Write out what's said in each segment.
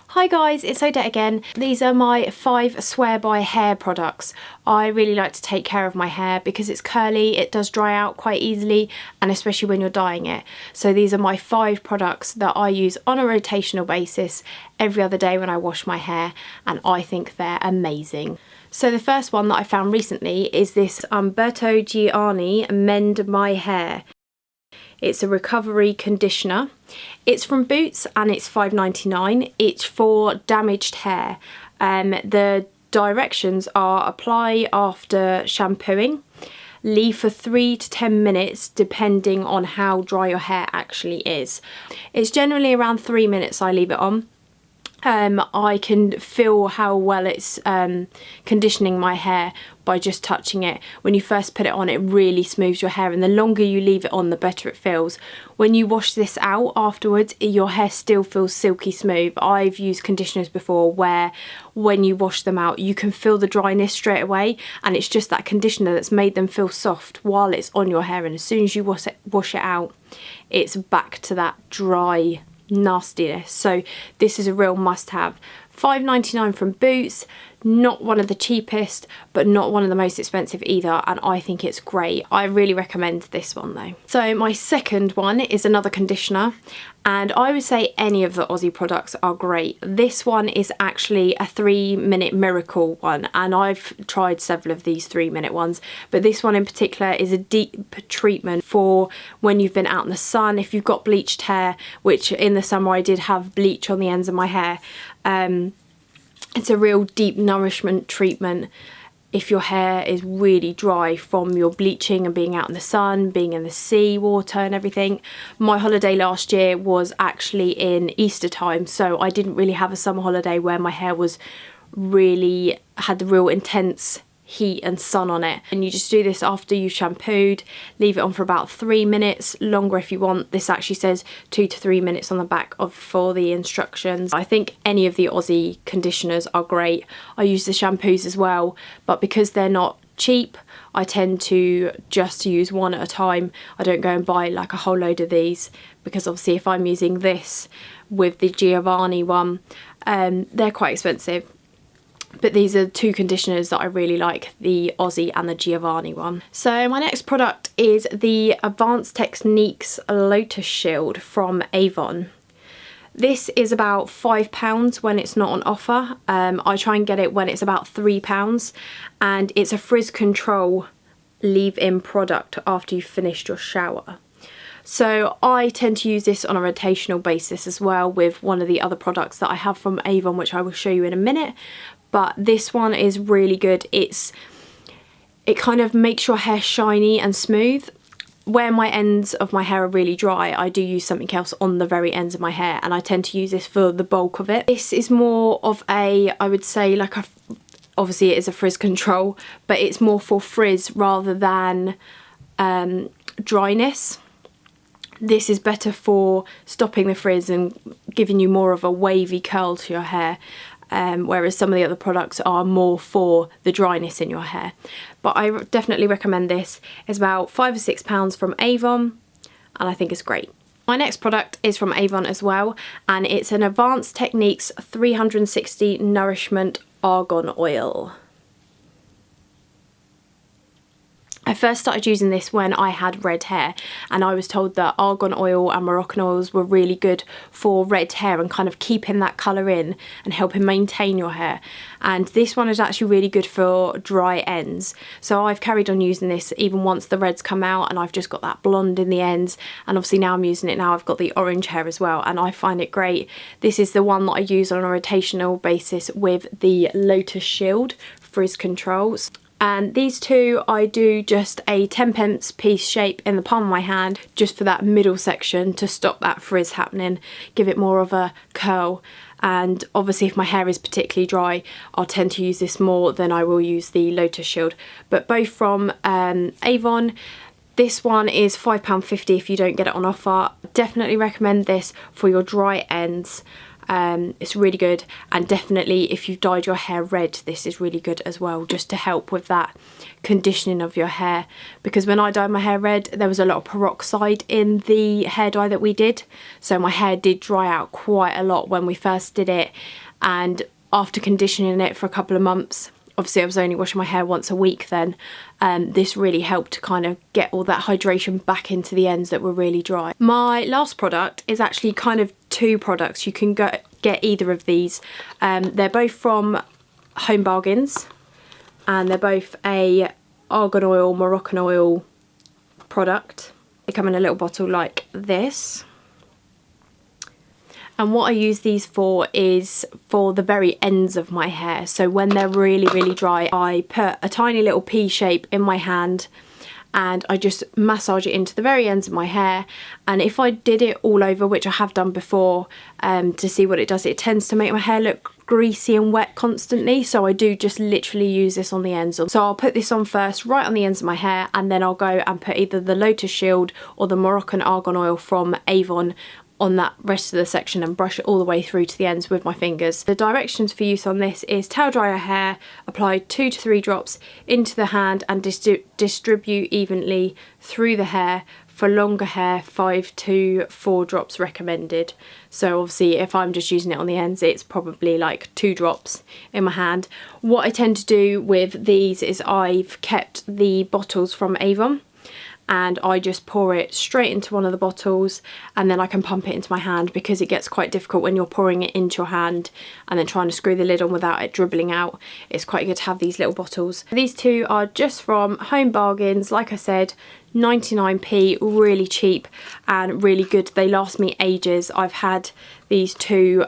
Hi guys, it's Odette again. These are my 5 swear by hair products. I really like to take care of my hair because it's curly, it does dry out quite easily, and especially when you're dyeing it. So these are my 5 products that I use on a rotational basis every other day when I wash my hair, and I think they're amazing. So the first one that I found recently is this Umberto Giannini Mend My Hair. It's a recovery conditioner. It's from Boots and it's $5.99. It's for damaged hair. The directions are apply after shampooing, leave for 3 to 10 minutes depending on how dry your hair actually is. It's generally around 3 minutes I leave it on. I can feel how well it's conditioning my hair by just touching it. When you first put it on, it really smooths your hair, and the longer you leave it on, the better it feels. When you wash this out afterwards, your hair still feels silky smooth. I've used conditioners before where when you wash them out, you can feel the dryness straight away, and it's just that conditioner that's made them feel soft while it's on your hair, and as soon as you wash it out, it's back to that dry nastiness. So this is a real must-have. $5.99 from Boots, not one of the cheapest but not one of the most expensive either, and I think it's great. I really recommend this one though. So my second one is another conditioner, and I would say any of the Aussie products are great. This one is actually a 3-minute miracle one, and I've tried several of these 3-minute ones, but this one in particular is a deep treatment for when you've been out in the sun. If you've got bleached hair, which in the summer I did have bleach on the ends of my hair, it's a real deep nourishment treatment if your hair is really dry from your bleaching and being out in the sun, being in the sea water and everything. My holiday last year was actually in Easter time, so I didn't really have a summer holiday where my hair was really had the real intense heat and sun on it. And you just do this after you've shampooed, leave it on for about 3 minutes, longer if you want. This actually says 2 to 3 minutes on the back for the instructions. I think any of the Aussie conditioners are great. I use the shampoos as well, but because they're not cheap, I tend to just use one at a time. I don't go and buy like a whole load of these, because obviously if I'm using this with the Giannini one, they're quite expensive. But these are 2 conditioners that I really like, the Aussie and the Giannini one. So my next product is the Advanced Techniques Lotus Shield from Avon. This is about £5 when it's not on offer. I try and get it when it's about £3, and it's a frizz control leave-in product after you've finished your shower. So I tend to use this on a rotational basis as well with one of the other products that I have from Avon, which I will show you in a minute. But this one is really good. It kind of makes your hair shiny and smooth. Where my ends of my hair are really dry, I do use something else on the very ends of my hair, and I tend to use this for the bulk of it. This is more of a, I would say, like obviously it is a frizz control, but it's more for frizz rather than dryness. This is better for stopping the frizz and giving you more of a wavy curl to your hair. Whereas some of the other products are more for the dryness in your hair. But I definitely recommend this. It's about £5 or £6 from Avon, and I think it's great. My next product is from Avon as well, and it's an Advanced Techniques 360 Nourishment Argan Oil. I first started using this when I had red hair, and I was told that argan oil and Moroccan oils were really good for red hair and kind of keeping that colour in and helping maintain your hair. And this one is actually really good for dry ends. So I've carried on using this even once the reds come out, and I've just got that blonde in the ends. And obviously now I'm using it now, I've got the orange hair as well, and I find it great. This is the one that I use on a rotational basis with the Lotus Shield Frizz Controls. And these 2, I do just a 10p piece shape in the palm of my hand, just for that middle section to stop that frizz happening, give it more of a curl. And obviously if my hair is particularly dry, I'll tend to use this more than I will use the Lotus Shield. But both from Avon. This one is £5.50 if you don't get it on offer. Definitely recommend this for your dry ends. It's really good, and definitely if you've dyed your hair red, this is really good as well, just to help with that conditioning of your hair. Because when I dyed my hair red, there was a lot of peroxide in the hair dye that we did, so my hair did dry out quite a lot when we first did it. And after conditioning it for a couple of months, obviously I was only washing my hair once a week then, this really helped to kind of get all that hydration back into the ends that were really dry. My last product is actually kind of two products. You can get either of these. They're both from Home Bargains, and they're both a argan oil, Moroccan oil product. They come in a little bottle like this. And what I use these for is for the very ends of my hair. So when they're really, really dry, I put a tiny little pea shape in my hand and I just massage it into the very ends of my hair. And if I did it all over, which I have done before, to see what it does, it tends to make my hair look greasy and wet constantly. So I do just literally use this on the ends. So I'll put this on first right on the ends of my hair, and then I'll go and put either the Lotus Shield or the Moroccan argan oil from Avon on that rest of the section and brush it all the way through to the ends with my fingers. The directions for use on this is towel dry your hair, apply 2 to 3 drops into the hand and distribute evenly through the hair. For longer hair, 5 to 4 drops recommended. So obviously if I'm just using it on the ends, it's probably like 2 drops in my hand. What I tend to do with these is I've kept the bottles from Avon, and I just pour it straight into one of the bottles, and then I can pump it into my hand, because it gets quite difficult when you're pouring it into your hand and then trying to screw the lid on without it dribbling out. It's quite good to have these little bottles. These two are just from Home Bargains, like I said, 99p, really cheap and really good. They last me ages. I've had these two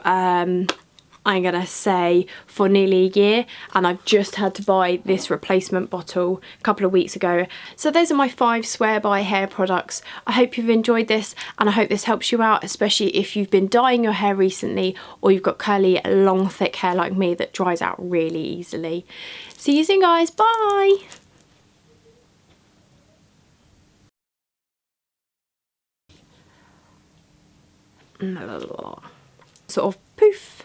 I'm gonna say for nearly a year, and I've just had to buy this replacement bottle a couple of weeks ago. So those are my 5 swear by hair products. I hope you've enjoyed this, and I hope this helps you out, especially if you've been dyeing your hair recently or you've got curly long thick hair like me that dries out really easily. See you soon guys, bye! Sort of poof.